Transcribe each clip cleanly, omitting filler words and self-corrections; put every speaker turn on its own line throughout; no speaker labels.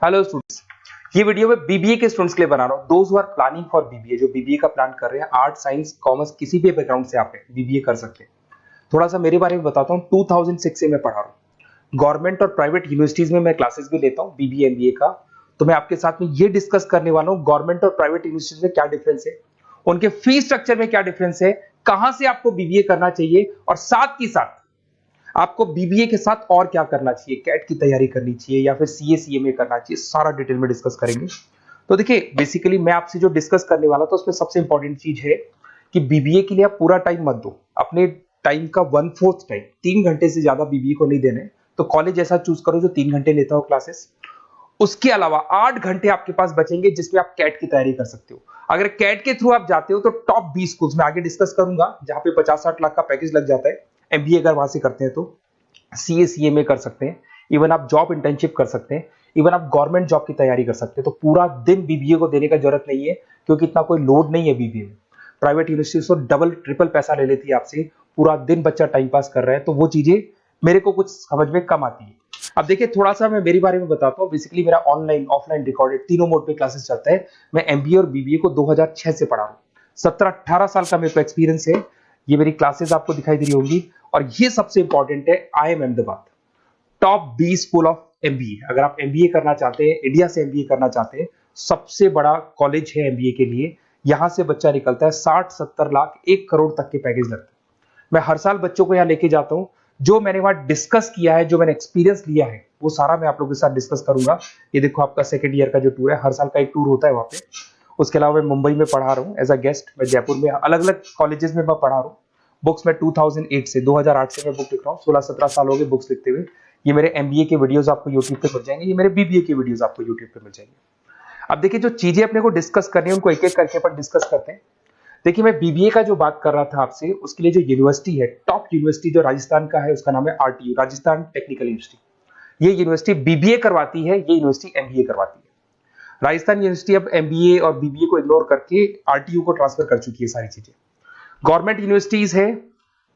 Hello students, ये video मैं BBA के स्टूडेंट्स के लिए बना रहा हूँ। Those who are planning for BBA, जो बीबीए का प्लान कर रहे हैं, आर्ट साइंस कॉमर्स किसी भी बैकग्राउंड से आप बीबीए कर सकते हैं। थोड़ा सा मेरे बारे में बताता हूँ। 2006 से मैं पढ़ा रहा हूँ। गवर्नमेंट और प्राइवेट यूनिवर्सिटीज में मैं क्लासेस भी लेता हूँ बीबीए एमबीए का। तो मैं आपके साथ में ये डिस्कस करने वाला हूँ गवर्नमेंट और प्राइवेट यूनिवर्सिटीज में क्या डिफरेंस है, उनके फीस स्ट्रक्चर में क्या डिफरेंस है, कहां से आपको बीबीए करना चाहिए और साथ ही साथ आपको बीबीए के साथ और क्या करना चाहिए, कैट की तैयारी करनी चाहिए या फिर सीए सीएमए करना चाहिए, सारा डिटेल में डिस्कस करेंगे। तो देखिए, बेसिकली मैं आपसे जो डिस्कस करने वाला था उसमें सबसे इंपॉर्टेंट चीज है कि बीबीए के लिए आप पूरा टाइम मत दो। अपने टाइम का 1/4 टाइम, 3 घंटे से ज्यादा बीबीए को नहीं देने। तो कॉलेज ऐसा चूज करो जो 3 घंटे लेता हो क्लासेस। उसके अलावा 8 घंटे आपके पास बचेंगे जिसमें आप कैट की तैयारी कर सकते हो। अगर कैट के थ्रू आप जाते हो तो टॉप 20 स्कूल्स में आगे डिस्कस करूंगा, जहां पे 50-60 लाख का पैकेज लग जाता है। एमबीए अगर वहां से करते हैं तो सीए सीएमए कर सकते हैं, इवन आप जॉब इंटर्नशिप कर सकते हैं, इवन आप गवर्नमेंट जॉब की तैयारी कर सकते हैं। तो पूरा दिन बीबीए को देने का जरूरत नहीं है, क्योंकि इतना कोई लोड नहीं है बीबीए में। प्राइवेट यूनिवर्सिटी तो डबल ट्रिपल पैसा ले लेती है आपसे, पूरा दिन बच्चा टाइम पास कर रहा है। तो वो चीजें मेरे को कुछ समझ में कम आती है। अब देखिए, थोड़ा सा मैं मेरे बारे में बताता हूँ। बेसिकली मेरा ऑनलाइन ऑफलाइन रिकॉर्डेड तीनों मोड पे क्लासेस चलता है। मैं एमबीए और बीबीए को 2006 से पढ़ा रहा हूँ। 17-18 साल का मेरे को एक्सपीरियंस है। ये मेरी क्लासेस आपको दिखाई दे रही होंगी। और ये सबसे इंपॉर्टेंट है, IIM Ahmedabad, top 20 school of MBA. अगर आप एमबीए करना चाहते हैं, इंडिया से एमबीए करना चाहते हैं, सबसे बड़ा कॉलेज है एमबीए के लिए। यहां से बच्चा निकलता है 60-70 लाख 1 करोड़ तक के पैकेज लगते हैं। मैं हर साल बच्चों को यहां लेके जाता हूं। जो मैंने वहां डिस्कस किया है, जो मैंने एक्सपीरियंस लिया है, वो सारा मैं आप लोगों के साथ डिस्कस करूंगा। ये देखो, आपका सेकंड ईयर का जो टूर है, हर साल का एक टूर होता है वहां पे। उसके अलावा मैं मुंबई में पढ़ा रहा हूँ एज अ गेस्ट। मैं जयपुर में अलग अलग कॉलेजेस में मैं पढ़ा रहा हूँ। बुक्स में 2008 से मैं बुक लिख रहा हूँ। 16-17 साल हो गए बुक्स लिखते हुए। ये मेरे एमबीए के वीडियोस आपको यूट्यूब पे मिल जाएंगे, ये मेरे बीबीए के वीडियोस आपको यूट्यूब पे मिल जाएंगे। अब देखिए, जो चीजें अपने को डिस्कस करनी है उनको एक एक करके अपन डिस्कस करते हैं। देखिए, मैं बीबीए का जो बात कर रहा था आपसे, उसके लिए जो यूनिवर्सिटी है, टॉप यूनिवर्सिटी जो राजस्थान का है, उसका नाम है आरटीयू, राजस्थान टेक्निकल यूनिवर्सिटी। ये यूनिवर्सिटी बीबीए करवाती है, ये यूनिवर्सिटी एमबीए करवाती है। राजस्थान यूनिवर्सिटी अब एमबीए और बीबीए को इग्नोर करके आरटीयू को ट्रांसफर कर चुकी है सारी चीजें। गवर्नमेंट यूनिवर्सिटीज है,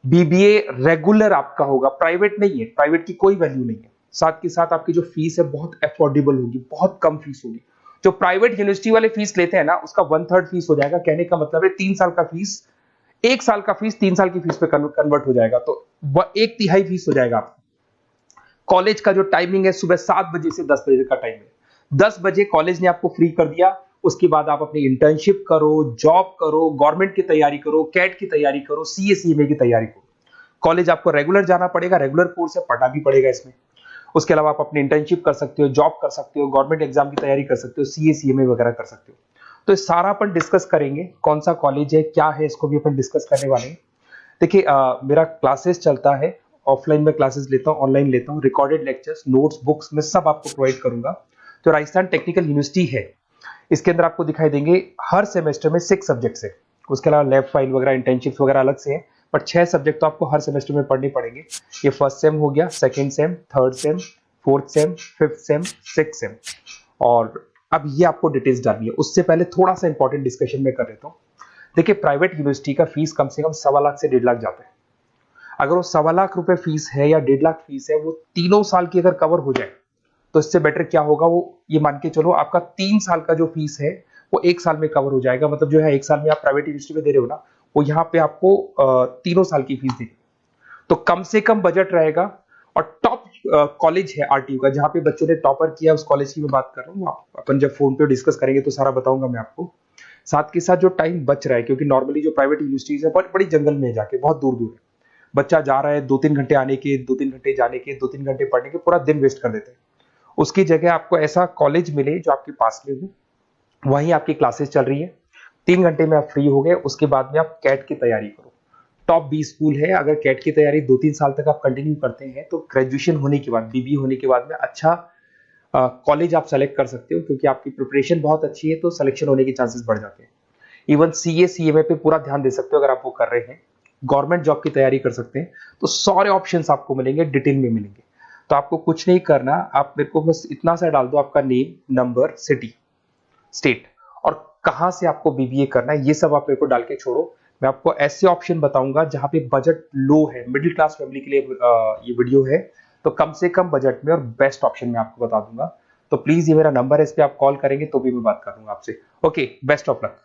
बीबीए रेगुलर आपका होगा, प्राइवेट नहीं है। प्राइवेट की कोई वैल्यू नहीं है। साथ के साथ आपकी जो फीस है बहुत अफोर्डेबल होगी, बहुत कम फीस होगी। जो प्राइवेट यूनिवर्सिटी वाले फीस लेते हैं ना, उसका 1/3 फीस हो जाएगा। कहने का मतलब है 3 साल का फीस, 1 साल का फीस 3 साल की फीस पे कन्वर्ट हो जाएगा। तो 1/3 फीस हो जाएगा आपका। कॉलेज का जो टाइमिंग है, सुबह 7 बजे से 10 बजे का टाइम है। 10 बजे कॉलेज ने आपको फ्री कर दिया। उसके बाद आप अपनी इंटर्नशिप करो, जॉब करो, गवर्नमेंट की तैयारी करो, कैट की तैयारी करो, सीए सीएमए की तैयारी करो। कॉलेज आपको रेगुलर जाना पड़ेगा, रेगुलर कोर्स है, पढ़ना भी पड़ेगा इसमें। उसके अलावा आप अपनी इंटर्नशिप कर सकते हो, जॉब कर सकते हो, गवर्नमेंट एग्जाम की तैयारी कर सकते हो, सीए सीएमए वगैरह कर सकते हो। तो इस सारा अपन डिस्कस करेंगे, कौन सा कॉलेज है, क्या है, इसको भी अपन डिस्कस करने वाले हैं। देखिए, मेरा क्लासेस चलता है, ऑफलाइन में क्लासेस लेता हूँ, ऑनलाइन लेता हूँ, रिकॉर्डेड लेक्चर्स, नोट्स, बुक्स में सब आपको प्रोवाइड करूंगा। तो राजस्थान टेक्निकल यूनिवर्सिटी है, इसके अंदर आपको दिखाई देंगे हर सेमेस्टर में 6 सब्जेक्ट्स है। उसके अलावा लैब फाइल वगैरह, इंटर्नशिप्स वगैरह अलग से है, बट 6 सब्जेक्ट तो आपको हर सेमेस्टर में पढ़ने पड़ेंगे। ये फर्स्ट सेम हो गया, second same, third same, fourth same, fifth sem, sixth same. और अब ये आपको डिटेल्स डालनी है। उससे पहले थोड़ा सा इंपॉर्टेंट डिस्कशन में कर देता हूँ। देखिए, प्राइवेट यूनिवर्सिटी का फीस कम से कम 1.25 लाख से 1.5 लाख जाता है। अगर वो 1.25 लाख रुपए फीस है या 1.5 लाख फीस है, वो तीनों साल की अगर कवर हो जाए, तो इससे बेटर क्या होगा, वो ये मान के चलो आपका 3 साल का जो फीस है वो 1 साल में कवर हो जाएगा। मतलब जो है 1 साल में आप प्राइवेट यूनिवर्सिटी में दे रहे हो ना, वो यहाँ पे आपको तीनों साल की फीस देगी। तो कम से कम बजट रहेगा। और टॉप कॉलेज है आरटीयू का, जहां पे बच्चों ने टॉपर किया, उस कॉलेज की मैं बात कर रहा हूँ। अपन जब फोन पे डिस्कस करेंगे तो सारा बताऊंगा मैं आपको। साथ के साथ जो टाइम बच रहा है, क्योंकि नॉर्मली जो प्राइवेट यूनिवर्सिटीज है बहुत बड़ी जंगल में जाके, बहुत दूर दूर है, बच्चा जा रहा है, 2-3 घंटे आने के, 2-3 घंटे जाने के, 2-3 घंटे पढ़ने के, पूरा दिन वेस्ट कर देते हैं। उसकी जगह आपको ऐसा कॉलेज मिले जो आपके पास में हो, वहीं आपकी क्लासेस चल रही है, 3 घंटे में आप फ्री हो गए। उसके बाद में आप कैट की तैयारी करो। टॉप 20 स्कूल है। अगर कैट की तैयारी 2-3 साल तक आप कंटिन्यू करते हैं, तो ग्रेजुएशन होने के बाद, बीबीए होने के बाद में अच्छा कॉलेज आप सेलेक्ट कर सकते हो, क्योंकि आपकी प्रिपरेशन बहुत अच्छी है, तो सिलेक्शन होने के चांसेस बढ़ जाते हैं। इवन सीए सीएमए पे पूरा ध्यान दे सकते हो अगर आप वो कर रहे हैं। गवर्नमेंट जॉब की तैयारी कर सकते हैं। तो सारे ऑप्शंस आपको मिलेंगे, डिटेल में मिलेंगे। तो आपको कुछ नहीं करना, आप मेरे को बस इतना सा डाल दो, आपका नेम, नंबर, सिटी, स्टेट और कहां से आपको बीबीए करना है, ये सब आप मेरे को डाल के छोड़ो। मैं आपको ऐसे ऑप्शन बताऊंगा जहां पे बजट लो है, मिडिल क्लास फैमिली के लिए ये वीडियो है। तो कम से कम बजट में और बेस्ट ऑप्शन मैं आपको बता दूंगा। तो प्लीज ये मेरा नंबर है, इस पे आप कॉल करेंगे तो भी मैं बात करूंगा आपसे। Okay, best of luck.